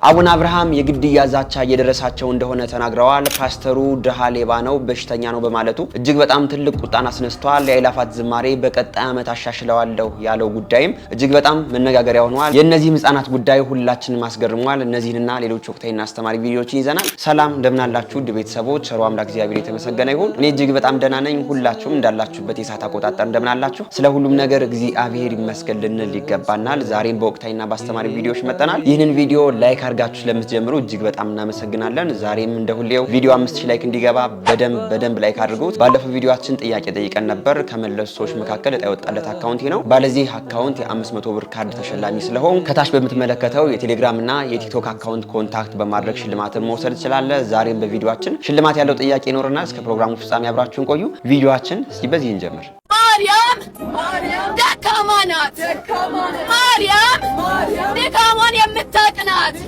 አቡነ አብርሃም የግድያ ዛቻ እየደረሳቸው እንደሆነ ተናግረዋል። ፓስተሩ ድሃ ሌባ ነው በሽተኛ ነው በማለቱ እጅግ በጣም ትልቅ ቁጣን አስነስቷል። የአእላፋት ዝማሬ በቀጣይ ዓመት አሻሽለዋለሁ ያለው ጉዳይም እጅግ በጣም መነጋገሪያ ሆኗል። የእነዚህ ህፃናት ጉዳይ ሁላችንም አስገርሟል። እነዚህንና ሌሎች ወቅታዊና አስተማሪ ቪዲዮዎችን ይዘናል። ሰላም እንደምን አላችሁ ውድ ቤተሰቦች? ቸሩ አምላክ እግዚአብሔር የተመሰገነ ይሁን። እኔ እጅግ በጣም ደህና ነኝ። ሁላችሁም እንዳላችሁበት የሰዓት አቆጣጠር እንደምን አላችሁ? ስለ ሁሉም ነገር እግዚአብሔር ይመስገን ልንል ይገባናል። ዛሬም በወቅታዊና በአስተማሪ ቪዲዮዎች መጥተናል። ይህንን ቪዲዮ ላይክ አድርጋችሁ ስለምትጀምሩ እጅግ በጣም እናመሰግናለን። ዛሬም እንደሁሌው ቪዲዮ 5000 ላይክ እንዲገባ በደንብ ላይክ አድርጉት። ባለፈው ቪዲዮአችን ጥያቄ ጠይቀን ነበር። ከመለሱ ሰዎች መካከል እጣ የወጣለት አካውንት ነው። ባለዚህ አካውንት የ500 ብር ካርድ ተሸላሚ ስለሆን ከታች በምትመለከተው የቴሌግራም እና የቲክቶክ አካውንት ኮንታክት በማድረግ ሽልማትን መውሰድ ትችላለህ። ዛሬም በቪዲዮአችን ሽልማት ያለው ጥያቄ ይኖርና እስከ ፕሮግራሙ ፍጻሜ አብራችሁን ቆዩ። ቪዲዮአችን እስቲ በዚህ እንጀምር። ማርያም ደካማ ናት። ማርያም ድካሟን የምታቅናት።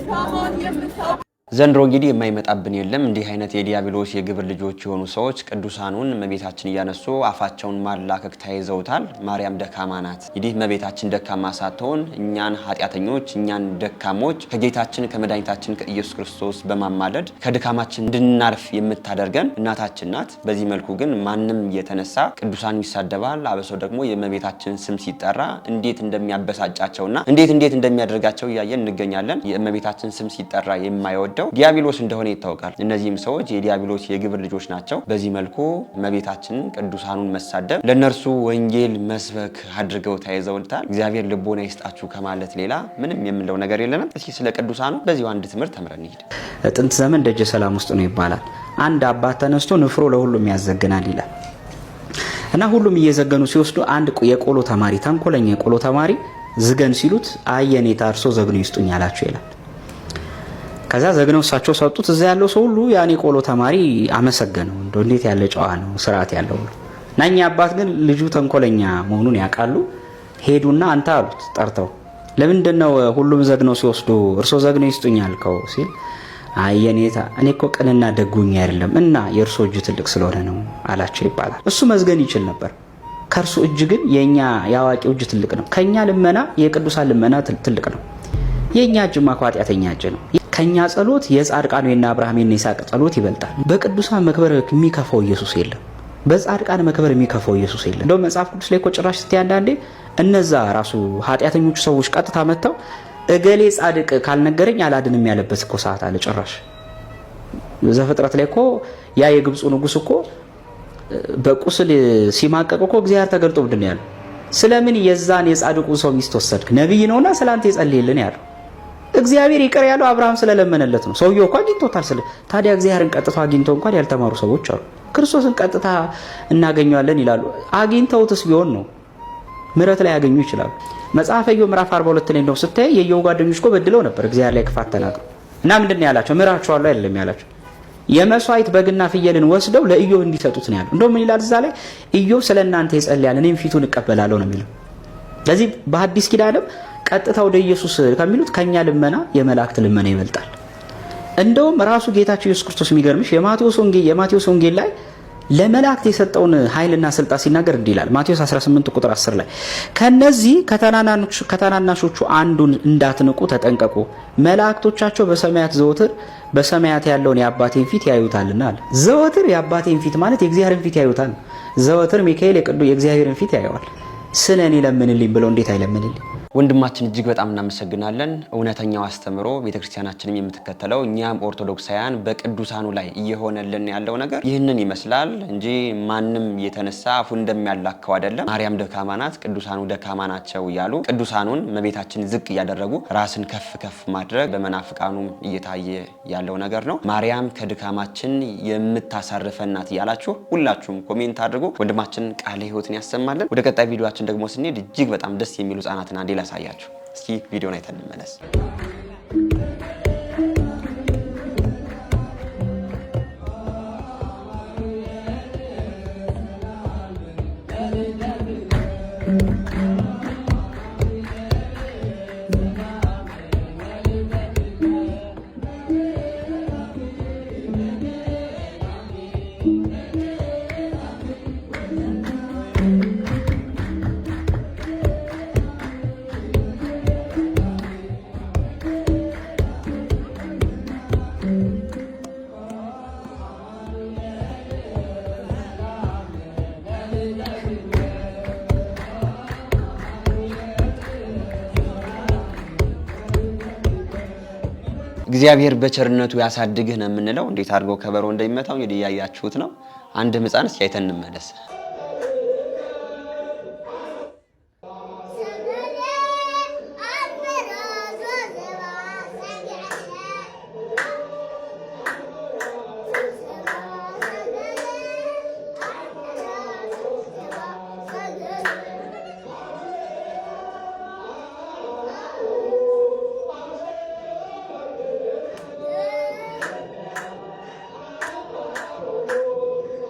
ዘንድሮ እንግዲህ የማይመጣብን የለም። እንዲህ አይነት የዲያብሎስ የግብር ልጆች የሆኑ ሰዎች ቅዱሳኑን እመቤታችን እያነሱ አፋቸውን ማላከክ ተያይዘውታል። ማርያም ደካማ ናት። እንግዲህ እመቤታችን ደካማ ሳትሆን እኛን ኃጢአተኞች እኛን ደካሞች ከጌታችን ከመድኃኒታችን ከኢየሱስ ክርስቶስ በማማለድ ከድካማችን እንድናርፍ የምታደርገን እናታችን ናት። በዚህ መልኩ ግን ማንም እየተነሳ ቅዱሳኑ ይሳደባል። አበሰው ደግሞ የእመቤታችን ስም ሲጠራ እንዴት እንደሚያበሳጫቸውና እንዴት እንደሚያደርጋቸው እያየን እንገኛለን። የእመቤታችን ስም ሲጠራ የማይወደው ዲያብሎስ እንደሆነ ይታወቃል። እነዚህም ሰዎች የዲያብሎስ የግብር ልጆች ናቸው። በዚህ መልኩ እመቤታችንን ቅዱሳኑን መሳደብ ለነርሱ ወንጌል መስበክ አድርገው ተያይዘውታል። እግዚአብሔር ልቦና ይስጣችሁ ከማለት ሌላ ምንም የምንለው ነገር የለንም። እስኪ ስለ ቅዱሳኑ በዚሁ አንድ ትምህርት ተምረን እንሂድ። ጥንት ዘመን ደጀ ሰላም ውስጥ ነው ይባላል። አንድ አባት ተነስቶ ንፍሮ ለሁሉም ያዘግናል ይላል እና ሁሉም እየዘገኑ ሲወስዱ አንድ የቆሎ ተማሪ ተንኮለኛ የቆሎ ተማሪ ዝገን ሲሉት አየኔ ታርሶ ዘግኖ ይስጡኝ አላቸው ይላል። ከዛ ዘግነው እሳቸው ሰጡት። እዛ ያለው ሰው ሁሉ ያኔ ቆሎ ተማሪ አመሰገነው። እንዴት ያለ ጨዋ ነው ስርዓት ያለው ነው። ናኛ አባት ግን ልጁ ተንኮለኛ መሆኑን ያውቃሉ። ሄዱና አንተ አሉት ጠርተው ለምንድነው ሁሉም ዘግነው ሲወስዱ እርሶ ዘግነው ይስጡኝ አልከው ሲል አየኔታ እኔ እኮ ቅንና ደጉኝ አይደለም እና የእርሶ እጅ ትልቅ ስለሆነ ነው አላቸው ይባላል። እሱ መዝገን ይችል ነበር። ከእርሱ እጅ ግን የኛ ያዋቂው እጅ ትልቅ ነው። ከኛ ልመና የቅዱሳን ልመና ትልቅ ነው። የኛ እጅ ማቋጥያተኛ እጅ ነው። ከኛ ጸሎት የጻድቃን የና አብርሃም የና ይስሐቅ ጸሎት ይበልጣል። በቅዱሳን መክበር የሚከፋው ኢየሱስ የለም። በጻድቃን መክበር የሚከፋው ኢየሱስ የለም። እንደው መጽሐፍ ቅዱስ ላይ እኮ ጭራሽ ስትይ አንዳንዴ እነዛ ራሱ ኃጢአተኞቹ ሰዎች ቀጥታ መተው እገሌ ጻድቅ ካልነገረኝ አላድንም ያለበት እኮ ሰዓት አለ። ጭራሽ ዘፍጥረት ላይ እኮ ያ የግብፁ ንጉስ እኮ በቁስል ሲማቀቅ እኮ እግዚአብሔር ተገልጦ ምንድን ያለው ስለምን የዛን የጻድቁ ሰው ሚስት ወሰድክ? ነብይ ነውና ስላንተ ይጸልይልን ያለው እግዚአብሔር ይቅር ያለው አብርሃም ስለለመነለት ነው። ሰውየው እኮ አግኝቶታል። ታዲያ እግዚአብሔርን ቀጥታ አግኝተው እንኳን ያልተማሩ ሰዎች አሉ። ክርስቶስን ቀጥታ እናገኘዋለን ይላሉ። አግኝተውትስ ቢሆን ነው ምሕረት ላይ ያገኙ ይችላሉ። መጽሐፈ ኢዮብ ምዕራፍ 42 ላይ ነው ስታይ የኢዮብ ጓደኞች እኮ በድለው ነበር እግዚአብሔር ላይ ክፋት ተናግረው እና ምንድነው ያላቸው? ምራቸዋለሁ አይደለም ያላቸው የመስዋዕት በግና ፍየልን ወስደው ለኢዮብ እንዲሰጡት ነው ያለው። እንደውም ምን ይላል እዛ ላይ ኢዮብ ስለናንተ ይጸልያል እኔም ፊቱን እቀበላለሁ ነው የሚለው። ለዚህ በሐዲስ ኪዳንም ቀጥታ ወደ ኢየሱስ ከሚሉት ከኛ ልመና የመላእክት ልመና ይበልጣል። እንደውም ራሱ ጌታችን ኢየሱስ ክርስቶስ የሚገርምሽ የማቴዎስ ወንጌል ላይ ለመላእክት የሰጠውን ኃይልና ስልጣን ሲናገር እንዲህ ይላል። ማቴዎስ 18 ቁጥር 10 ላይ ከነዚህ ከተናናሾቹ አንዱን እንዳትንቁ ተጠንቀቁ፣ መላእክቶቻቸው በሰማያት ዘወትር በሰማያት ያለውን የአባቴን ፊት ያዩታልና አለ። ዘወትር የአባቴን ፊት ማለት የእግዚአብሔርን ፊት ያዩታል። ዘወትር ሚካኤል የእግዚአብሔርን ፊት ያየዋል። ስለኔ ለምንልኝ ብለው እንዴት አይለምንልኝ? ወንድማችን እጅግ በጣም እናመሰግናለን። እውነተኛው አስተምሮ ቤተክርስቲያናችንም የምትከተለው እኛም ኦርቶዶክሳውያን በቅዱሳኑ ላይ እየሆነልን ያለው ነገር ይህንን ይመስላል እንጂ ማንም የተነሳ አፉ እንደሚያላከው አይደለም። ማርያም ደካማ ናት፣ ቅዱሳኑ ደካማ ናቸው እያሉ ቅዱሳኑን እመቤታችን ዝቅ እያደረጉ ራስን ከፍ ማድረግ በመናፍቃኑም እየታየ ያለው ነገር ነው። ማርያም ከድካማችን የምታሳርፈን ናት እያላችሁ ሁላችሁም ኮሜንት አድርጉ። ወንድማችን ቃለ ሕይወትን ያሰማልን። ወደ ቀጣይ ቪዲዮአችን ደግሞ ስንሄድ እጅግ በጣም ደስ የሚሉ ህጻናትን አንዴ ላሳያችሁ። እስኪ ቪዲዮን አይተን እንመለስ። እግዚአብሔር በቸርነቱ ያሳድግህ ነው የምንለው። እንዴት አድርገው ከበሮ እንደሚመታው እንግዲህ ያያችሁት ነው። አንድ ሕፃን እስኪ አይተን እንመለስ።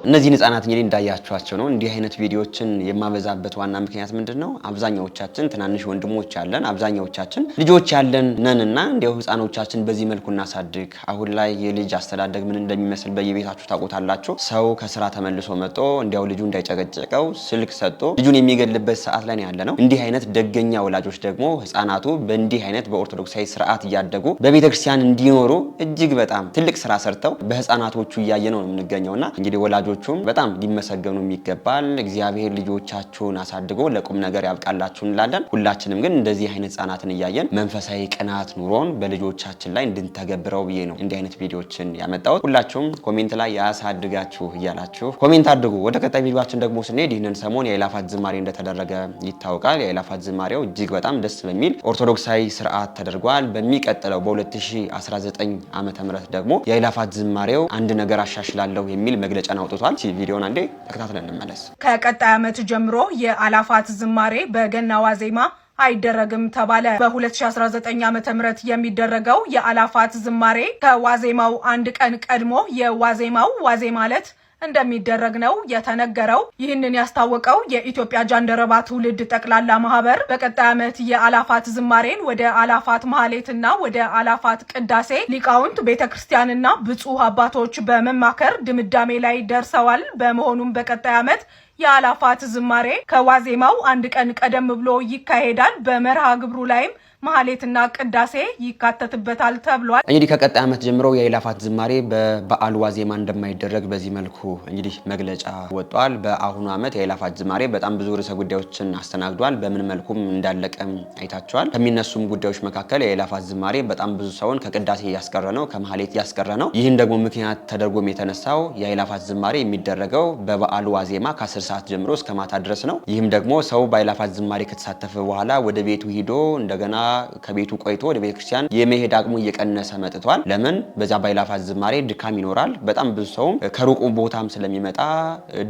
እነዚህ ህፃናት እንግዲህ እንዳያችኋቸው ነው። እንዲህ አይነት ቪዲዮዎችን የማበዛበት ዋና ምክንያት ምንድነው? አብዛኛዎቻችን ትናንሽ ወንድሞች ያለን አብዛኛዎቻችን ልጆች ያለን ነንና እንዲያው ህፃኖቻችን በዚህ መልኩ እናሳድግ። አሁን ላይ የልጅ አስተዳደግ ምን እንደሚመስል በየቤታችሁ ታውቁታላችሁ። ሰው ከስራ ተመልሶ መጥቶ እንዲያው ልጁ እንዳይጨቀጨቀው ስልክ ሰጥቶ ልጁን የሚገልበት ሰዓት ላይ ያለ ነው። እንዲህ አይነት ደገኛ ወላጆች ደግሞ ህፃናቱ በእንዲህ አይነት በኦርቶዶክሳዊ ስርዓት እያደጉ በቤተክርስቲያን እንዲኖሩ እጅግ በጣም ትልቅ ስራ ሰርተው በህፃናቶቹ እያየ ነው የምንገኘውና እንግዲህ ወላጆቹም በጣም ሊመሰገኑ ይገባል። እግዚአብሔር ልጆቻችሁን አሳድጎ ለቁም ነገር ያብቃላችሁ እንላለን። ሁላችንም ግን እንደዚህ አይነት ህፃናትን እያየን መንፈሳዊ ቅናት ኑሮን በልጆቻችን ላይ እንድንተገብረው ብዬ ነው እንዲህ አይነት ቪዲዮዎችን ያመጣሁት። ሁላችሁም ኮሜንት ላይ ያሳድጋችሁ እያላችሁ ኮሜንት አድርጉ። ወደ ቀጣይ ቪዲዮአችን ደግሞ ስንሄድ ይህንን ሰሞን የአእላፋት ዝማሬ እንደተደረገ ይታወቃል። የአእላፋት ዝማሬው እጅግ በጣም ደስ በሚል ኦርቶዶክሳዊ ስርዓት ተደርጓል። በሚቀጥለው በ2019 ዓመተ ምህረት ደግሞ የአእላፋት ዝማሬው አንድ ነገር አሻሽላለሁ የሚል መግለጫን አውጥቷል። ቪዲዮን አንዴ ተከታትለን እንመለስ። ከቀጣይ ዓመት ጀምሮ የአእላፋት ዝማሬ በገና ዋዜማ አይደረግም ተባለ። በ2019 ዓመተ ምህረት የሚደረገው የአእላፋት ዝማሬ ከዋዜማው አንድ ቀን ቀድሞ የዋዜማው ዋዜማ ዕለት እንደሚደረግ ነው የተነገረው። ይህንን ያስታወቀው የኢትዮጵያ ጃንደረባ ትውልድ ጠቅላላ ማህበር በቀጣይ ዓመት የአእላፋት ዝማሬን ወደ አእላፋት ማህሌትና ወደ አእላፋት ቅዳሴ ሊቃውንት ቤተክርስቲያንና ብፁዕ አባቶች በመማከር ድምዳሜ ላይ ደርሰዋል። በመሆኑም በቀጣይ ዓመት የአእላፋት ዝማሬ ከዋዜማው አንድ ቀን ቀደም ብሎ ይካሄዳል። በመርሃ ግብሩ ላይም ማህሌትና ቅዳሴ ይካተትበታል ተብሏል። እንግዲህ ከቀጣይ ዓመት ጀምሮ የአእላፋት ዝማሬ በበዓል ዋዜማ እንደማይደረግ በዚህ መልኩ እንግዲህ መግለጫ ወጥቷል። በአሁኑ ዓመት የአእላፋት ዝማሬ በጣም ብዙ ርዕሰ ጉዳዮችን አስተናግዷል። በምን መልኩም እንዳለቀም አይታቸዋል። ከሚነሱም ጉዳዮች መካከል የአእላፋት ዝማሬ በጣም ብዙ ሰውን ከቅዳሴ እያስቀረ ነው፣ ከማህሌት እያስቀረ ነው። ይህን ደግሞ ምክንያት ተደርጎም የተነሳው የአእላፋት ዝማሬ የሚደረገው በበዓሉ ዋዜማ ከ10 ሰዓት ጀምሮ እስከ ማታ ድረስ ነው። ይህም ደግሞ ሰው በአእላፋት ዝማሬ ከተሳተፈ በኋላ ወደ ቤቱ ሂዶ እንደገና ከቤቱ ቆይቶ ወደ ቤተክርስቲያን የመሄድ አቅሙ እየቀነሰ መጥቷል። ለምን? በዛ በአእላፋት ዝማሬ ድካም ይኖራል። በጣም ብዙ ሰውም ከሩቁ ቦታም ስለሚመጣ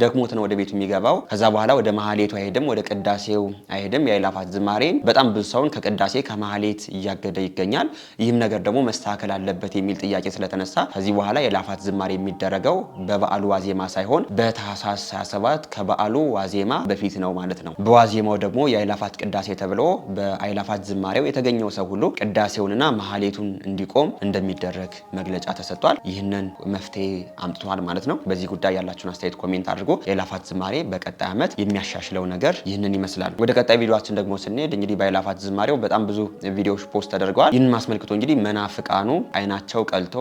ደክሞት ነው ወደ ቤቱ የሚገባው። ከዛ በኋላ ወደ ማህሌቱ አይሄድም፣ ወደ ቅዳሴው አይሄድም። የአእላፋት ዝማሬ በጣም ብዙ ሰውን ከቅዳሴ ከማህሌት እያገደ ይገኛል። ይህም ነገር ደግሞ መስተካከል አለበት የሚል ጥያቄ ስለተነሳ ከዚህ በኋላ የአእላፋት ዝማሬ የሚደረገው በበዓሉ ዋዜማ ሳይሆን በታኅሳስ 27 ከበዓሉ ዋዜማ በፊት ነው ማለት ነው። በዋዜማው ደግሞ የአእላፋት ቅዳሴ ተብሎ በአእላፋት ዝማሬው የተገኘው ሰው ሁሉ ቅዳሴውንና ማህሌቱን እንዲቆም እንደሚደረግ መግለጫ ተሰጥቷል። ይህንን መፍትሄ አምጥቷል ማለት ነው። በዚህ ጉዳይ ያላችሁን አስተያየት ኮሜንት አድርጎ የአእላፋት ዝማሬ በቀጣይ ዓመት የሚያሻሽለው ነገር ይህንን ይመስላል። ወደ ቀጣይ ቪዲዮአችን ደግሞ ስንሄድ እንግዲህ በአእላፋት ዝማሬው በጣም ብዙ ቪዲዮዎች ፖስት ተደርገዋል። ይህንን ማስመልክቶ እንግዲህ መናፍቃኑ አይናቸው ቀልቶ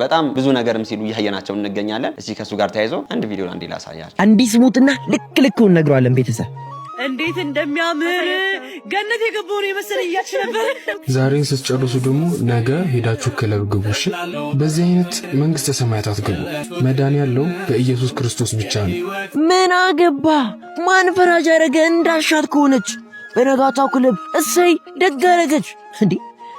በጣም ብዙ ነገርም ሲሉ እያየናቸው እንገኛለን። እስኪ ከሱ ጋር ተያይዞ አንድ ቪዲዮ አንዴ ላሳያችሁ። አንዲት ስሙትና ልኩን ነግሯለን ቤተሰብ እንዴት እንደሚያምር ገነት የገባው ነው የመሰለ እያልሽ ነበር። ዛሬን ስትጨርሱ ደግሞ ነገ ሄዳችሁ ክለብ ግቡ። እሺ፣ በዚህ አይነት መንግስተ ሰማያት አትገቡ። መዳን ያለው በኢየሱስ ክርስቶስ ብቻ ነው። ምን አገባ? ማን ፈራጅ አረገ? እንዳሻት ከሆነች በነጋታው ክለብ እሰይ ደግ አረገች። እንዴ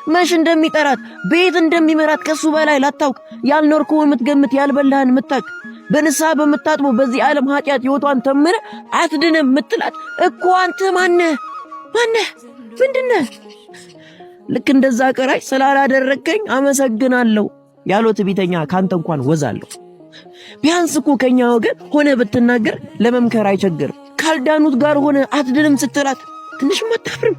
መሽ እንደሚጠራት ቤት እንደሚመራት ከሱ በላይ ላታውቅ ያልኖርከው የምትገምት ያልበላህን የምታቅ በንስሐ በምታጥበው በዚህ ዓለም ኃጢአት ሕይወቷን ተምረ አትድንም ምትላት እኮ አንተ ማነህ? ምንድነህ? ልክ እንደዛ ቀራይ ስላላደረከኝ አመሰግናለሁ ያለው ትዕቢተኛ ካንተ እንኳን ወዛለሁ። ቢያንስ እኮ ከኛ ወገን ሆነ ብትናገር ለመምከር አይቸግር። ካልዳኑት ጋር ሆነ አትድንም ስትላት ትንሽም አታፍርም?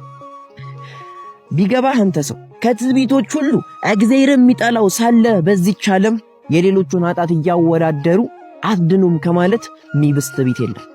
ቢገባህ አንተ ሰው ከትዕቢቶች ሁሉ እግዚአብሔር የሚጠላው ሳለ በዚህች ዓለም የሌሎቹን ኃጢአት እያወዳደሩ አትድኑም ከማለት ሚብስ ትዕቢት የለም።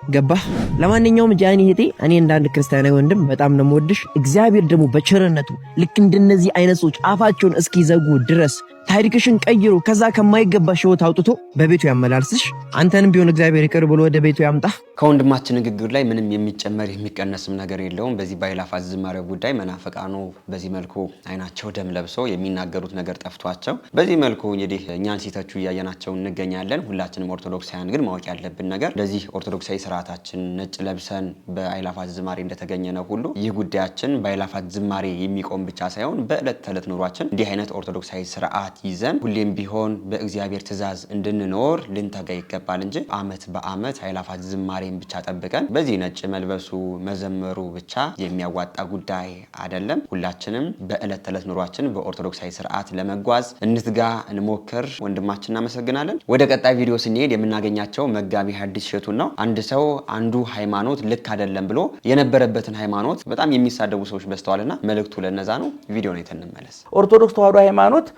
ገባህ? ለማንኛውም ጃኒ እህቴ እኔ እንዳንድ ክርስቲያናዊ ወንድም በጣም ነው የምወድሽ። እግዚአብሔር ደግሞ በቸርነቱ ልክ እንደነዚህ አይነት ሰዎች አፋቸውን እስኪዘጉ ድረስ ታሪክሽን ቀይሮ ከዛ ከማይገባሽ ህይወት አውጥቶ በቤቱ ያመላልስሽ። አንተንም ቢሆን እግዚአብሔር ይቅር ብሎ ወደ ቤቱ ያምጣህ። ከወንድማችን ንግግር ላይ ምንም የሚጨመር የሚቀነስም ነገር የለውም። በዚህ በአእላፋት ዝማሬው ጉዳይ መናፍቃኑ በዚህ መልኩ አይናቸው ደም ለብሶ የሚናገሩት ነገር ጠፍቷቸው በዚህ መልኩ እንግዲህ እኛን ሲተቹ እያየናቸው እንገኛለን። ሁላችንም ኦርቶዶክሳውያን ግን ማወቅ ያለብን ነገር ለዚህ ኦርቶዶክሳዊ ስርዓታችን ነጭ ለብሰን በአእላፋት ዝማሬ እንደተገኘ ነው ሁሉ ይህ ጉዳያችን በአእላፋት ዝማሬ የሚቆም ብቻ ሳይሆን በዕለት ተዕለት ኑሯችን እንዲህ አይነት ኦርቶዶክሳዊ ስርዓት ይዘን ሁሌም ቢሆን በእግዚአብሔር ትእዛዝ እንድንኖር ልንተጋ ይገባል እንጂ አመት በአመት አእላፋት ዝማሬን ብቻ ጠብቀን በዚህ ነጭ መልበሱ መዘመሩ ብቻ የሚያዋጣ ጉዳይ አይደለም። ሁላችንም በዕለት ተዕለት ኑሯችን በኦርቶዶክሳዊ ስርዓት ለመጓዝ እንትጋ፣ እንሞክር። ወንድማችን እናመሰግናለን። ወደ ቀጣይ ቪዲዮ ስንሄድ የምናገኛቸው መጋቢ ሐዲስ እሸቱን ነው። አንድ ሰው አንዱ ሃይማኖት ልክ አይደለም ብሎ የነበረበትን ሃይማኖት በጣም የሚሳደቡ ሰዎች በስተዋልና መልእክቱ ለነዛ ነው። ቪዲዮ ነው የተነመለስ ኦርቶዶክስ ተዋህዶ ሃይማኖት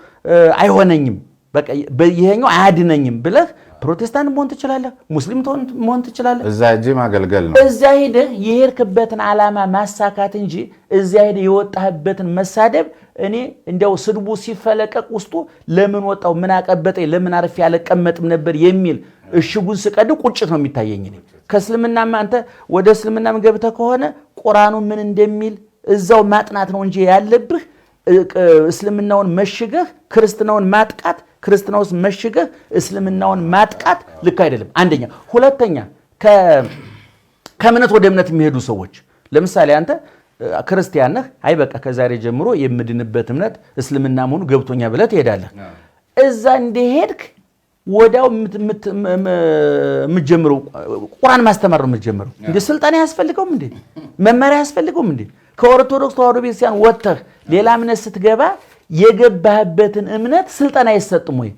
አይሆነኝም በቃ ይሄኛው አያድነኝም ብለህ ፕሮቴስታንት መሆን ትችላለህ፣ ሙስሊም መሆን ትችላለህ። እዛ እጂ ማገልገል ነው። እዛ ሄደህ የሄድክበትን ዓላማ ማሳካት እንጂ እዛ ሄደህ የወጣህበትን መሳደብ እኔ እንደው ስድቡ ሲፈለቀቅ ውስጡ ለምን ወጣው ምን አቀበጠኝ ለምን አርፌ ያለቀመጥም ነበር የሚል እሽጉን ስቀድ ቁጭት ነው የሚታየኝ። እኔ ከእስልምናማ አንተ ወደ እስልምናም ገብተህ ከሆነ ቁርአኑ ምን እንደሚል እዛው ማጥናት ነው እንጂ ያለብህ እስልምናውን መሽገህ ክርስትናውን ማጥቃት፣ ክርስትናውስ መሽገህ እስልምናውን ማጥቃት ልክ አይደለም። አንደኛ። ሁለተኛ ከእምነት ወደ እምነት የሚሄዱ ሰዎች ለምሳሌ አንተ ክርስቲያን ነህ፣ አይ በቃ ከዛሬ ጀምሮ የምድንበት እምነት እስልምና መሆኑ ገብቶኛ ብለህ ትሄዳለህ። እዛ እንደሄድክ ወዲያው የምትጀምረው ቁርአን ማስተማር ነው የምትጀምረው። እንደ ስልጣን ያስፈልገውም እንዴ መመሪያ ያስፈልገውም እንዴ? ከኦርቶዶክስ ተዋህዶ ቤተክርስቲያን ወጥተህ ሌላ እምነት ስትገባ የገባህበትን እምነት ስልጣን አይሰጥም ወይ?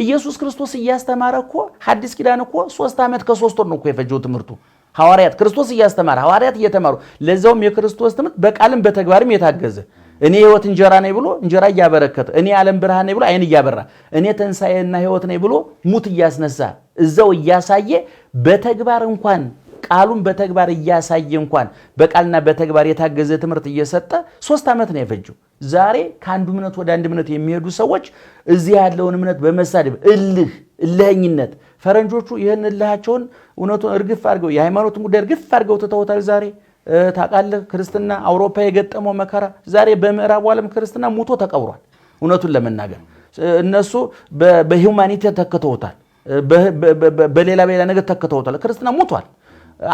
ኢየሱስ ክርስቶስ እያስተማረ እኮ ሐዲስ ኪዳን እኮ 3 ዓመት ከ3 ወር ነው እኮ የፈጀው ትምህርቱ። ሐዋርያት ክርስቶስ እያስተማረ ሐዋርያት እየተማሩ ለዛውም የክርስቶስ ትምህርት በቃልም በተግባርም የታገዘ እኔ ህይወት እንጀራ ነኝ ብሎ እንጀራ እያበረከተ፣ እኔ ዓለም ብርሃን ነኝ ብሎ አይን እያበራ፣ እኔ ትንሣኤና ህይወት ነኝ ብሎ ሙት እያስነሳ እዛው እያሳየ በተግባር እንኳን ቃሉን በተግባር እያሳየ እንኳን በቃልና በተግባር የታገዘ ትምህርት እየሰጠ 3 ዓመት ነው የፈጀው። ዛሬ ከአንዱ እምነት ወደ አንድ እምነት የሚሄዱ ሰዎች እዚህ ያለውን እምነት በመሳደብ እልህኝነት ፈረንጆቹ ይህን እልሃቸውን እውነቱን እርግፍ አድርገው የሃይማኖትን ጉዳይ እርግፍ አድርገው ትተውታል። ዛሬ ታውቃለህ ክርስትና አውሮፓ የገጠመው መከራ ዛሬ በምዕራቡ ዓለም ክርስትና ሙቶ ተቀብሯል። እውነቱን ለመናገር እነሱ በሂውማኒቲ ተከተውታል፣ በሌላ ነገር ተከተውታል። ክርስትና ሙቷል።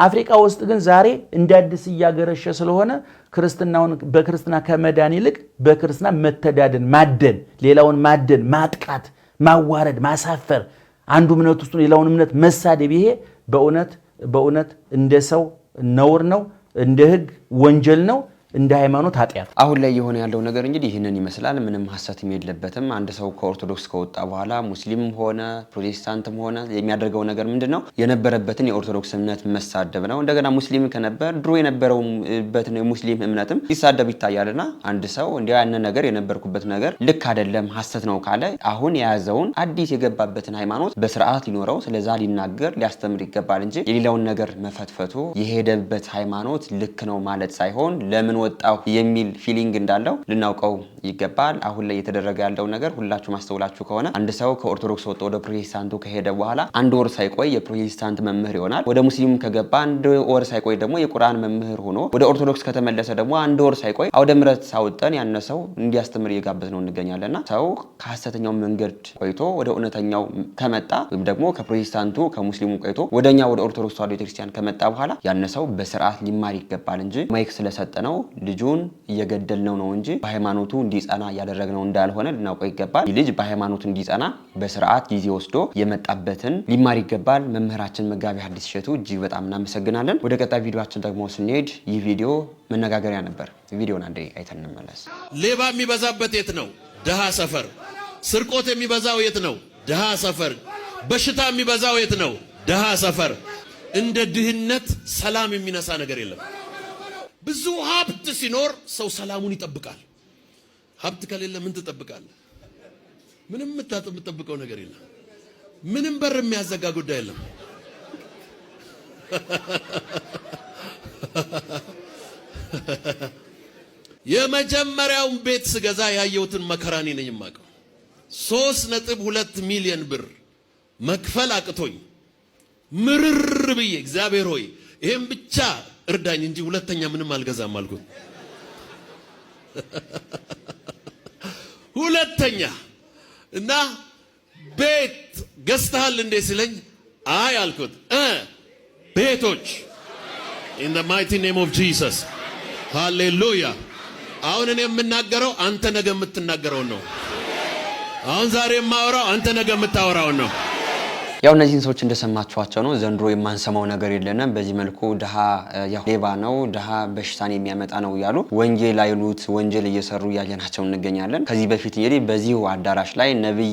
አፍሪካ ውስጥ ግን ዛሬ እንደ አዲስ እያገረሸ ስለሆነ ክርስትናውን በክርስትና ከመዳን ይልቅ በክርስትና መተዳደን፣ ማደን፣ ሌላውን ማደን፣ ማጥቃት፣ ማዋረድ፣ ማሳፈር፣ አንዱ እምነት ውስጥ ሌላውን እምነት መሳደብ ይሄ በእውነት እንደ ሰው ነውር ነው፣ እንደ ሕግ ወንጀል ነው፣ እንደ ሃይማኖት ኃጢአት። አሁን ላይ የሆነ ያለው ነገር እንግዲህ ይህንን ይመስላል። ምንም ሐሰትም የለበትም። አንድ ሰው ከኦርቶዶክስ ከወጣ በኋላ ሙስሊም ሆነ ፕሮቴስታንትም ሆነ የሚያደርገው ነገር ምንድነው? የነበረበትን የኦርቶዶክስ እምነት መሳደብ ነው። እንደገና ሙስሊም ከነበር ድሮ የነበረውበትን የሙስሊም እምነትም ሲሳደብ ይታያልና አንድ ሰው እንዲያ ያንን ነገር የነበርኩበት ነገር ልክ አይደለም ሐሰት ነው ካለ አሁን የያዘውን አዲስ የገባበትን ሃይማኖት በስርዓት ሊኖረው ስለዛ ሊናገር ሊያስተምር ይገባል እንጂ የሌላውን ነገር መፈትፈቱ የሄደበት ሃይማኖት ልክ ነው ማለት ሳይሆን ለምን ወጣው የሚል ፊሊንግ እንዳለው ልናውቀው ይገባል። አሁን ላይ የተደረገ ያለው ነገር ሁላችሁ ማስተውላችሁ ከሆነ አንድ ሰው ከኦርቶዶክስ ወጥቶ ወደ ፕሮቴስታንቱ ከሄደ በኋላ 1 ወር ሳይቆይ የፕሮቴስታንት መምህር ይሆናል። ወደ ሙስሊም ከገባ 1 ወር ሳይቆይ ደግሞ የቁርአን መምህር ሆኖ ወደ ኦርቶዶክስ ከተመለሰ ደግሞ 1 ወር ሳይቆይ አውደ ምሕረት ሳውጠን ያነሰው እንዲያስተምር እየጋበዝ ነው እንገኛለና ሰው ከሐሰተኛው መንገድ ቆይቶ ወደ እውነተኛው ከመጣ ወይም ደግሞ ከፕሮቴስታንቱ ከሙስሊሙ ቆይቶ ወደኛ ወደ ኦርቶዶክስ ተዋህዶ ቤተክርስቲያን ከመጣ በኋላ ያነሰው በስርዓት ሊማር ይገባል እንጂ ማይክ ስለሰጠነው ልጁን እየገደልነው ነው እንጂ በሃይማኖቱ እንዲጸና ያደረግነው እንዳልሆነ ልናውቀው ይገባል። ልጅ በሃይማኖቱ እንዲጸና በስርዓት ጊዜ ወስዶ የመጣበትን ሊማር ይገባል። መምህራችን መጋቢ ሐዲስ እሸቱ እጅግ በጣም እናመሰግናለን። ወደ ቀጣይ ቪዲዮአችን ደግሞ ስንሄድ ይህ ቪዲዮ መነጋገሪያ ነበር። ቪዲዮን አንዴ አይተን እንመለስ። ሌባ የሚበዛበት የት ነው? ድሃ ሰፈር። ስርቆት የሚበዛው የት ነው? ድሃ ሰፈር። በሽታ የሚበዛው የት ነው? ድሃ ሰፈር። እንደ ድህነት ሰላም የሚነሳ ነገር የለም። ብዙ ሀብት ሲኖር ሰው ሰላሙን ይጠብቃል። ሀብት ከሌለ ምን ትጠብቃለህ? ምንም የምትጠብቀው ነገር የለም። ምንም በር የሚያዘጋ ጉዳይ የለም። የመጀመሪያውን ቤት ስገዛ ያየሁትን መከራኔ ነኝ የማውቀው። 3.2 ሚሊዮን ብር መክፈል አቅቶኝ ምርር ብዬ እግዚአብሔር ሆይ ይሄን ብቻ እርዳኝ እንጂ ሁለተኛ ምንም አልገዛም አልኩት። ሁለተኛ እና ቤት ገዝተሃል እንዴ ሲለኝ አይ አልኩት። ቤቶች in the mighty name of Jesus hallelujah። አሁን እኔ የምናገረው አንተ ነገ የምትናገረው ነው። አሁን ዛሬ የማወራው አንተ ነገ የምታወራው ነው። ያው እነዚህን ሰዎች እንደሰማችኋቸው ነው። ዘንድሮ የማንሰማው ነገር የለንም። በዚህ መልኩ ድሃ ያው ሌባ ነው፣ ድሃ በሽታን የሚያመጣ ነው ያሉ ወንጌል አይሉት ወንጀል እየሰሩ ያየናቸው እንገኛለን። ከዚህ በፊት እንግዲህ በዚሁ አዳራሽ ላይ ነብይ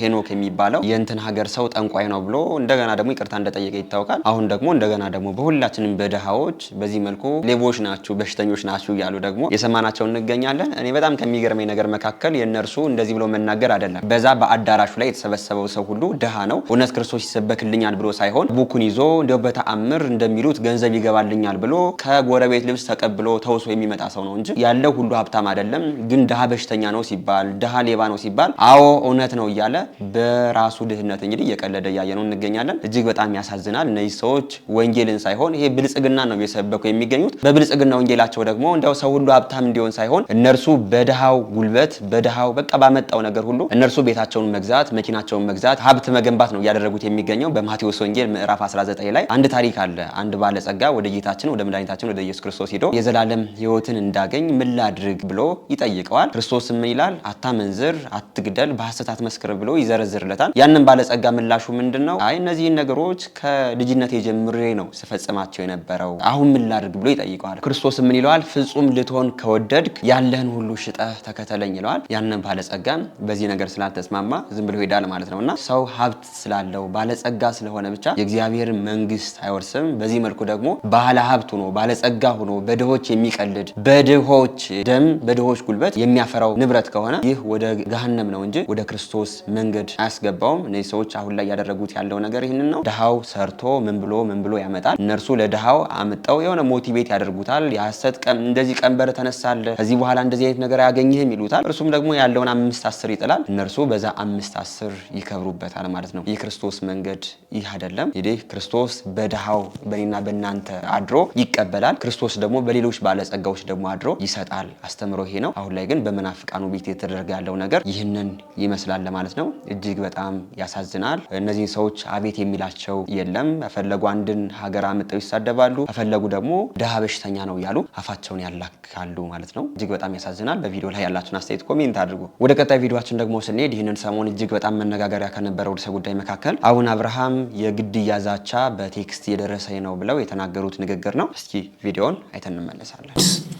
ሄኖክ የሚባለው የእንትን ሀገር ሰው ጠንቋይ ነው ብሎ እንደገና ደግሞ ይቅርታ እንደጠየቀ ይታወቃል። አሁን ደግሞ እንደገና ደግሞ በሁላችንም በድሃዎች በዚህ መልኩ ሌቦች ናችሁ፣ በሽተኞች ናችሁ እያሉ ደግሞ የሰማናቸው እንገኛለን። እኔ በጣም ከሚገርመኝ ነገር መካከል የእነርሱ እንደዚህ ብሎ መናገር አይደለም። በዛ በአዳራሹ ላይ የተሰበሰበው ሰው ሁሉ ድሃ ነው፣ እውነት ክርስቶስ ይሰበክልኛል ብሎ ሳይሆን ቡኩን ይዞ እንደው በተአምር እንደሚሉት ገንዘብ ይገባልኛል ብሎ ከጎረቤት ልብስ ተቀብሎ ተውሶ የሚመጣ ሰው ነው እንጂ ያለው ሁሉ ሀብታም አይደለም። ግን ድሃ በሽተኛ ነው ሲባል፣ ድሃ ሌባ ነው ሲባል አዎ እውነት ነው እያለ በራሱ ድህነት እንግዲህ እየቀለደ እያየነው እንገኛለን። እጅግ በጣም ያሳዝናል። እነዚህ ሰዎች ወንጌልን ሳይሆን ይሄ ብልጽግና ነው እየሰበኩ የሚገኙት። በብልጽግና ወንጌላቸው ደግሞ እንደው ሰው ሁሉ ሀብታም እንዲሆን ሳይሆን እነርሱ በድሃው ጉልበት በድሃው በቃ ባመጣው ነገር ሁሉ እነርሱ ቤታቸውን መግዛት፣ መኪናቸውን መግዛት፣ ሀብት መገንባት ነው ያደረጉት የሚገኘው። በማቴዎስ ወንጌል ምዕራፍ 19 ላይ አንድ ታሪክ አለ። አንድ ባለጸጋ ወደ ጌታችን ወደ መድኃኒታችን ወደ ኢየሱስ ክርስቶስ ሄዶ የዘላለም ሕይወትን እንዳገኝ ምን ላድርግ ብሎ ይጠይቀዋል። ክርስቶስ ምን ይላል? አታመንዝር፣ አትግደል፣ በሐሰት አትመስክር ብሎ ይዘረዝርለታል። ያንን ባለጸጋ ምላሹ ምንድነው? አይ እነዚህን ነገሮች ከልጅነት ጀምሬ ነው ስፈጽማቸው የነበረው፣ አሁን ምን ላድርግ ብሎ ይጠይቀዋል። ክርስቶስ ምን ይለዋል? ፍጹም ልትሆን ከወደድክ ያለህን ሁሉ ሽጠህ ተከተለኝ ይለዋል። ያንን ባለጸጋ በዚህ ነገር ስላልተስማማ ዝም ብሎ ሄዳል ማለት ነውና ሰው ሀብት ስላለው ባለጸጋ ስለሆነ ብቻ የእግዚአብሔር መንግስት አይወርስም። በዚህ መልኩ ደግሞ ባለ ሀብት ሆኖ ባለጸጋ ሆኖ በድሆች የሚቀልድ በድሆች ደም በድሆች ጉልበት የሚያፈራው ንብረት ከሆነ ይህ ወደ ገሃነም ነው እንጂ ወደ ክርስቶስ መንገድ አያስገባውም። እነዚህ ሰዎች አሁን ላይ ያደረጉት ያለው ነገር ይህንን ነው። ድሃው ሰርቶ ምን ብሎ ያመጣል። እነርሱ ለድሃው አምጠው የሆነ ሞቲቬት ያደርጉታል። የሐሰት እንደዚህ ቀንበር ተነሳለ፣ ከዚህ በኋላ እንደዚህ አይነት ነገር አያገኝህም ይሉታል። እርሱም ደግሞ ያለውን 5-10 ይጥላል። እነርሱ በዛ 5-10 ይከብሩበታል ማለት ነው። ክርስቶስ መንገድ ይህ አይደለም። እንግዲህ ክርስቶስ በድሃው በእኔና በእናንተ አድሮ ይቀበላል። ክርስቶስ ደግሞ በሌሎች ባለጸጋዎች ደግሞ አድሮ ይሰጣል። አስተምሮ ይሄ ነው። አሁን ላይ ግን በመናፍቃኑ ቤት የተደረገ ያለው ነገር ይህንን ይመስላል ማለት ነው። እጅግ በጣም ያሳዝናል። እነዚህ ሰዎች አቤት የሚላቸው የለም። ፈለጉ አንድን ሀገር አምጠው ይሳደባሉ፣ ፈለጉ ደግሞ ድሃ በሽተኛ ነው እያሉ አፋቸውን ያላካሉ ማለት ነው። እጅግ በጣም ያሳዝናል። በቪዲዮ ላይ ያላችሁን አስተያየት ኮሜንት አድርጉ። ወደ ቀጣይ ቪዲዮአችን ደግሞ ስንሄድ ይህንን ሰሞን እጅግ በጣም መነጋገሪያ ከነበረው ርዕሰ ጉዳይ መካከል አቡነ አብርሃም የግድያ ዛቻ በቴክስት የደረሰኝ ነው ብለው የተናገሩት ንግግር ነው። እስኪ ቪዲዮውን አይተን እንመለሳለን።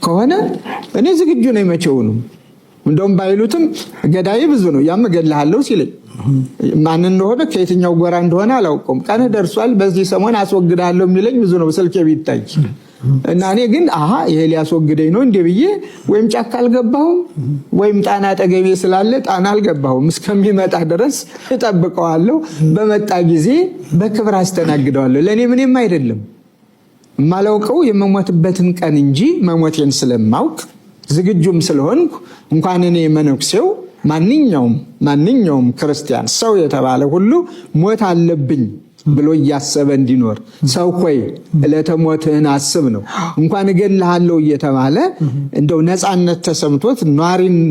ከሆነ እኔ ዝግጁ ነኝ። መቼውኑ እንደውም ባይሉትም ገዳይ ብዙ ነው። ያም እገልሃለሁ ሲለኝ ማን እንደሆነ ከየትኛው ጎራ እንደሆነ አላውቀውም። ቀን ደርሷል፣ በዚህ ሰሞን አስወግዳለሁ የሚለኝ ብዙ ነው ስልኬ ቢታይ እና እኔ ግን ይሄ ሊያስወግደኝ ነው እንዴ ብዬ ወይም ጫካ አልገባሁም ወይም ጣና አጠገቤ ስላለ ጣና አልገባሁም። እስከሚመጣ ድረስ እጠብቀዋለሁ። በመጣ ጊዜ በክብር አስተናግደዋለሁ። ለኔ ምንም አይደለም። የማላውቀው የመሞትበትን ቀን እንጂ መሞቴን ስለማውቅ ዝግጁም ስለሆንኩ እንኳን እኔ መነኩሴው ማንኛውም ክርስቲያን ሰው የተባለ ሁሉ ሞት አለብኝ ብሎ እያሰበ እንዲኖር ሰው ኮይ ለተሞትህን አስብ ነው። እንኳን እገልሃለሁ እየተባለ እንደው ነፃነት ተሰምቶት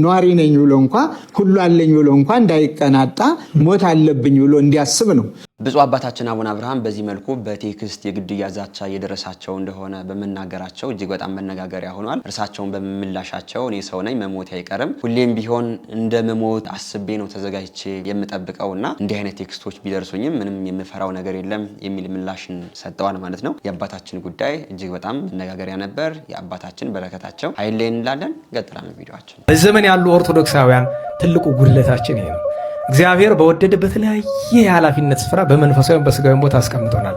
ኗሪ ነኝ ብሎ እንኳን ሁሉ አለኝ ብሎ እንኳን እንዳይቀናጣ ሞት አለብኝ ብሎ እንዲያስብ ነው። ብፁዕ አባታችን አቡነ አብርሃም በዚህ መልኩ በቴክስት የግድያ ዛቻ እየደረሳቸው እንደሆነ በመናገራቸው እጅግ በጣም መነጋገሪያ ሆኗል። እርሳቸውን በመምላሻቸው እኔ ሰው ነኝ፣ መሞት አይቀርም፣ ሁሌም ቢሆን እንደ መሞት አስቤ ነው ተዘጋጅቼ የምጠብቀውና እንዲህ አይነት ቴክስቶች ቢደርሱኝም ምንም የምፈራው ነገር የለም የሚል ምላሽን ሰጠዋል ማለት ነው። የአባታችን ጉዳይ እጅግ በጣም መነጋገሪያ ነበር። የአባታችን በረከታቸው አይለየን እንላለን። ቀጥላለን ቪዲዮአችን። በዘመን ያሉ ኦርቶዶክሳውያን ትልቁ ጉድለታችን ይሄ ነው። እግዚአብሔር በወደደ በተለያየ የኃላፊነት ስፍራ በመንፈሳዊ በስጋዊ ሞት አስቀምጦናል።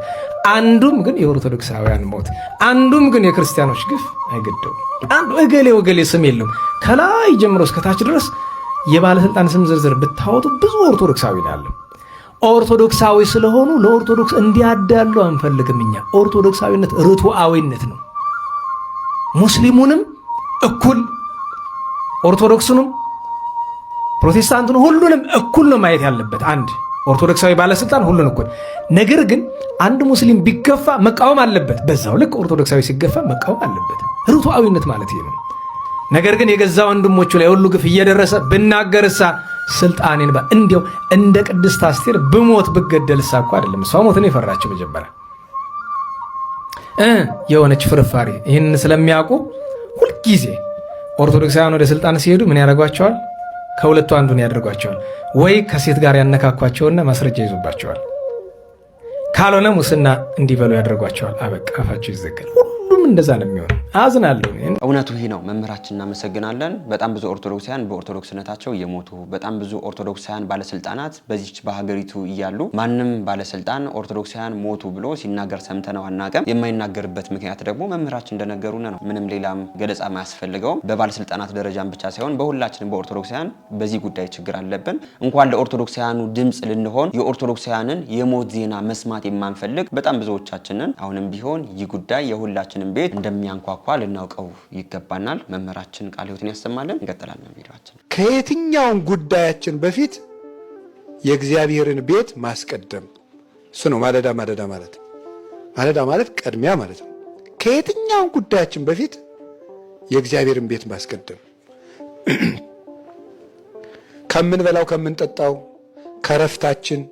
አንዱም ግን የኦርቶዶክሳውያን ሞት፣ አንዱም ግን የክርስቲያኖች ግፍ አይገደውም። አንዱ እገሌ ወገሌ ስም የለውም። ከላይ ጀምሮ እስከታች ድረስ የባለስልጣን ስም ዝርዝር ብታወጡ ብዙ ኦርቶዶክሳዊ አለ። ኦርቶዶክሳዊ ስለሆኑ ለኦርቶዶክስ እንዲያዳሉ አንፈልግም። እኛ ኦርቶዶክሳዊነት ርቱዓዊነት ነው። ሙስሊሙንም እኩል ኦርቶዶክሱንም ፕሮቴስታንቱን ሁሉንም እኩል ነው ማየት ያለበት አንድ ኦርቶዶክሳዊ ባለስልጣን ሁሉን እኩል። ነገር ግን አንድ ሙስሊም ቢገፋ መቃወም አለበት፣ በዛው ልክ ኦርቶዶክሳዊ ሲገፋ መቃወም አለበት። ርቱዓዊነት ማለት ይሄ ነው። ነገር ግን የገዛ ወንድሞቹ ላይ ሁሉ ግፍ እየደረሰ ብናገርሳ ስልጣኔን እንዲያው እንደ ቅድስት አስቴር ብሞት ብገደልሳ እኮ አይደለም እሷ ሞትን የፈራችው መጀመሪያ የሆነች ፍርፋሪ። ይህን ስለሚያውቁ ሁልጊዜ ኦርቶዶክሳውያን ወደ ስልጣን ሲሄዱ ምን ያደርጓቸዋል? ከሁለቱ አንዱን ያደርጓቸዋል። ወይ ከሴት ጋር ያነካኳቸውና ማስረጃ ይዙባቸዋል፣ ካልሆነ ሙስና እንዲበሉ ያደርጓቸዋል። አበቃ አፋቸው ይዘጋል። ሁሉም እንደዛ ነው የሚሆነው። አዝናለሁ። እውነቱ ይህ ነው። መምህራችን እናመሰግናለን። በጣም ብዙ ኦርቶዶክሳውያን በኦርቶዶክስነታቸው እየሞቱ በጣም ብዙ ኦርቶዶክሳውያን ባለስልጣናት በዚች በሀገሪቱ እያሉ ማንም ባለስልጣን ኦርቶዶክሳውያን ሞቱ ብሎ ሲናገር ሰምተነው አናውቅም። የማይናገርበት ምክንያት ደግሞ መምህራችን እንደነገሩን ነው። ምንም ሌላም ገለጻ ማያስፈልገውም። በባለስልጣናት ደረጃም ብቻ ሳይሆን በሁላችንም በኦርቶዶክሳውያን በዚህ ጉዳይ ችግር አለብን። እንኳን ለኦርቶዶክሳውያኑ ድምጽ ልንሆን የኦርቶዶክሳውያንን የሞት ዜና መስማት የማንፈልግ በጣም ብዙዎቻችንን አሁንም ቢሆን ይህ ጉዳይ የሁላችንም ቤት እንደሚያንኳኳ ልናውቀው ይገባናል። መምህራችን ቃለ ሕይወትን ያሰማልን። እንቀጥላለን ቪዲዮአችን። ከየትኛውም ጉዳያችን በፊት የእግዚአብሔርን ቤት ማስቀደም እሱ ነው ማለዳ ማለዳ ማለት። ማለዳ ማለት ቅድሚያ ማለት ነው። ከየትኛውም ጉዳያችን በፊት የእግዚአብሔርን ቤት ማስቀደም ከምንበላው ከምንጠጣው፣ ከረፍታችን፣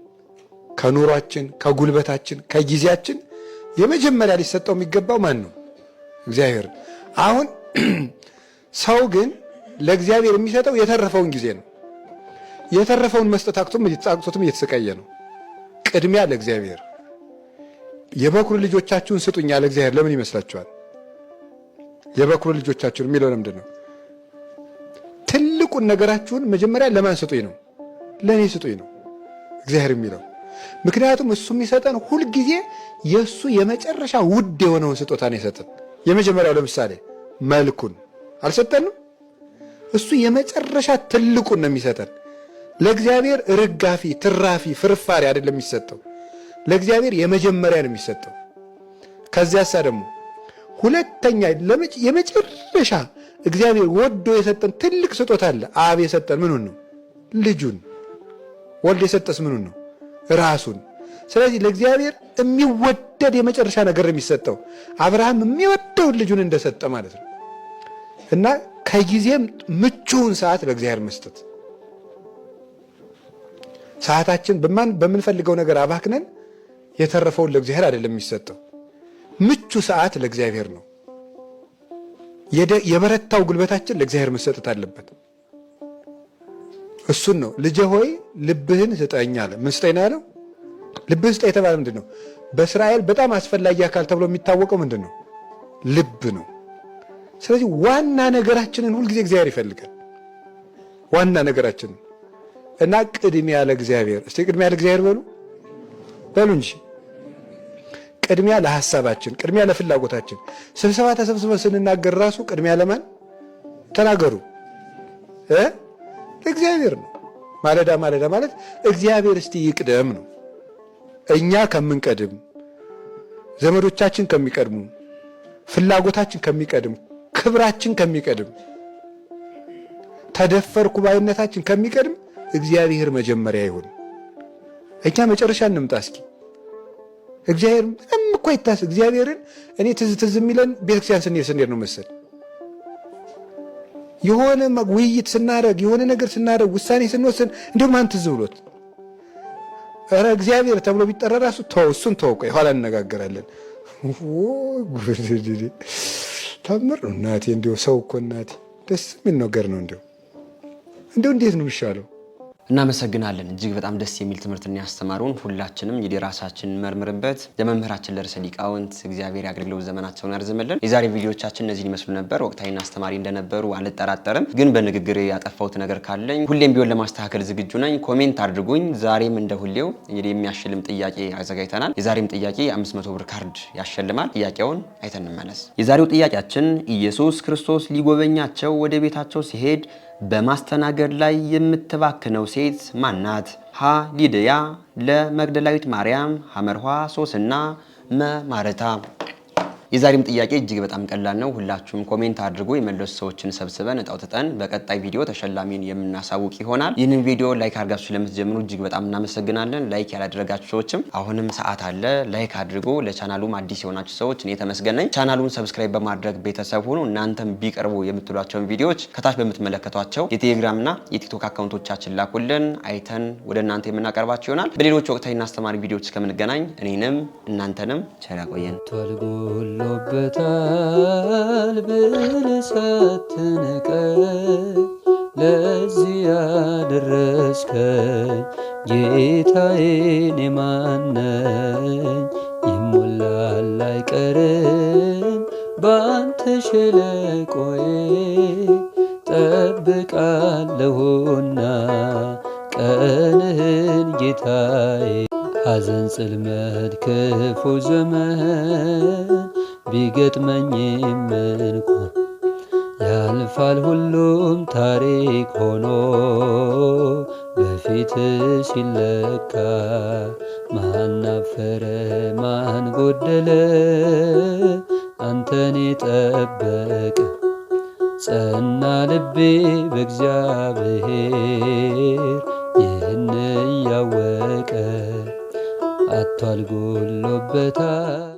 ከኑሯችን፣ ከጉልበታችን፣ ከጊዜያችን የመጀመሪያ ሊሰጠው የሚገባው ማን ነው? እግዚአብሔር። አሁን ሰው ግን ለእግዚአብሔር የሚሰጠው የተረፈውን ጊዜ ነው። የተረፈውን መስጠት አቅቶትም እየተሰቃየ ነው። ቅድሚያ ለእግዚአብሔር። የበኩር ልጆቻችሁን ስጡኝ ያለ እግዚአብሔር ለምን ይመስላችኋል? የበኩር ልጆቻችሁን የሚለው ለምንድን ነው? ትልቁን ነገራችሁን መጀመሪያ ለማን ስጡኝ ነው? ለእኔ ስጡኝ ነው እግዚአብሔር የሚለው። ምክንያቱም እሱ የሚሰጠን ሁልጊዜ የእሱ የመጨረሻ ውድ የሆነውን ስጦታ ነው የሰጠን። የመጀመሪያው ለምሳሌ መልኩን አልሰጠንም። እሱ የመጨረሻ ትልቁን ነው የሚሰጠን። ለእግዚአብሔር ርጋፊ፣ ትራፊ፣ ፍርፋሪ አይደለም የሚሰጠው። ለእግዚአብሔር የመጀመሪያ ነው የሚሰጠው። ከዚያሳ ደግሞ ሁለተኛ የመጨረሻ እግዚአብሔር ወዶ የሰጠን ትልቅ ስጦታ አለ። አብ የሰጠን ምኑን ነው? ልጁን። ወልድ የሰጠስ ምኑን ነው? ራሱን። ስለዚህ ለእግዚአብሔር የሚወደድ የመጨረሻ ነገር የሚሰጠው አብርሃም የሚወደውን ልጁን እንደሰጠ ማለት ነው። እና ከጊዜም ምቹውን ሰዓት ለእግዚአብሔር መስጠት። ሰዓታችን በምንፈልገው ነገር አባክነን የተረፈውን ለእግዚአብሔር አይደለም የሚሰጠው። ምቹ ሰዓት ለእግዚአብሔር ነው። የበረታው ጉልበታችን ለእግዚአብሔር መሰጠት አለበት። እሱን ነው ልጄ ሆይ ልብህን ስጠኝ አለ። ምን ስጠኝ ነው ያለው? ልብህን ስጠኝ የተባለ ምንድን ነው? በእስራኤል በጣም አስፈላጊ አካል ተብሎ የሚታወቀው ምንድን ነው? ልብ ነው። ስለዚህ ዋና ነገራችንን ሁልጊዜ እግዚአብሔር ይፈልጋል። ዋና ነገራችንን እና ቅድሚያ ለእግዚአብሔር። እስቲ ቅድሚያ ለእግዚአብሔር በሉ እንጂ። ቅድሚያ ለሐሳባችን፣ ቅድሚያ ለፍላጎታችን። ስብሰባ ተሰብስበን ስንናገር ራሱ ቅድሚያ ለማን ተናገሩ? ለእግዚአብሔር ነው። ማለዳ ማለዳ ማለት እግዚአብሔር እስቲ ይቅደም ነው። እኛ ከምንቀድም፣ ዘመዶቻችን ከሚቀድሙ፣ ፍላጎታችን ከሚቀድም፣ ክብራችን ከሚቀድም፣ ተደፈርኩ ባይነታችን ከሚቀድም እግዚአብሔር መጀመሪያ ይሁን። እኛ መጨረሻ እንምጣ እስኪ። እግዚአብሔር ምንም እኮ አይታስ እግዚአብሔርን እኔ ትዝ የሚለን ቤተክርስቲያን ስንሄድ ነው መሰል የሆነ ውይይት ስናደርግ የሆነ ነገር ስናደርግ ውሳኔ ስንወስን እንደው ማን ትዝ ብሎት ኧረ እግዚአብሔር ተብሎ ቢጠራ ራሱ ተው እሱን ተው ቆይ ኋላ እንነጋገራለን። ታምር ነው እናቴ። እንደው ሰው እኮ እናቴ ደስ የሚል ነገር ነው። እንደው እንዴት ነው የሚሻለው? እናመሰግናለን። እጅግ በጣም ደስ የሚል ትምህርት ያስተማሩን። ሁላችንም እንግዲህ ራሳችንን መርምርበት። ለመምህራችን ለርዕሰ ሊቃውንት እግዚአብሔር ያገልግለው ዘመናቸውን ያርዝምልን። የዛሬ ቪዲዮዎቻችን እነዚህን ይመስሉ ነበር። ወቅታዊና አስተማሪ እንደነበሩ አልጠራጠርም። ግን በንግግር ያጠፋሁት ነገር ካለኝ ሁሌም ቢሆን ለማስተካከል ዝግጁ ነኝ። ኮሜንት አድርጉኝ። ዛሬም እንደ ሁሌው እንግዲህ የሚያሸልም ጥያቄ አዘጋጅተናል። የዛሬም ጥያቄ 500 ብር ካርድ ያሸልማል። ጥያቄውን አይተን እንመለስ። የዛሬው ጥያቄያችን ኢየሱስ ክርስቶስ ሊጎበኛቸው ወደ ቤታቸው ሲሄድ በማስተናገድ ላይ የምትባክነው ሴት ማናት? ሀ ሊድያ፣ ለ መግደላዊት ማርያም፣ ሐመርኋ ሶስና፣ መ ማርታ። የዛሬም ጥያቄ እጅግ በጣም ቀላል ነው። ሁላችሁም ኮሜንት አድርጉ። የመለሱ ሰዎችን ሰብስበን እጣው ተጠን በቀጣይ ቪዲዮ ተሸላሚን የምናሳውቅ ይሆናል። ይህንን ቪዲዮ ላይክ አድርጋችሁ ስለምትጀምሩ እጅግ በጣም እናመሰግናለን። ላይክ ያላደረጋችሁ ሰዎችም አሁንም ሰዓት አለ፣ ላይክ አድርጉ። ለቻናሉም አዲስ የሆናችሁ ሰዎች እኔ ተመስገን ነኝ። ቻናሉን ሰብስክራይብ በማድረግ ቤተሰብ ሁኑ። እናንተም ቢቀርቡ የምትሏቸውን ቪዲዮዎች ከታች በምትመለከቷቸው የቴሌግራምና የቲክቶክ አካውንቶቻችን ላኩልን፣ አይተን ወደ እናንተ የምናቀርባቸው ይሆናል። በሌሎች ወቅታዊና አስተማሪ ቪዲዮዎች እስከምንገናኝ እኔንም እናንተንም ቸር ያቆየን። በታል ብልሰትንቀኝ ለዚህ ያደረስከኝ ጌታዬን የማነኝ ይሞላል አይቀርም ባንተ ሸለቆዬ ጠብቃለሁና ቀንህን ጌታዬ ሐዘን ጽልመት ክፉ ዘመን ቢገጥመኝም እንኳን ያልፋል ሁሉም ታሪክ ሆኖ በፊት ሲለካ ማን አፈረ ማን ጎደለ አንተን የጠበቀ ጸና ልቤ በእግዚአብሔር ይህን እያወቀ አቷል ጎሎበታል።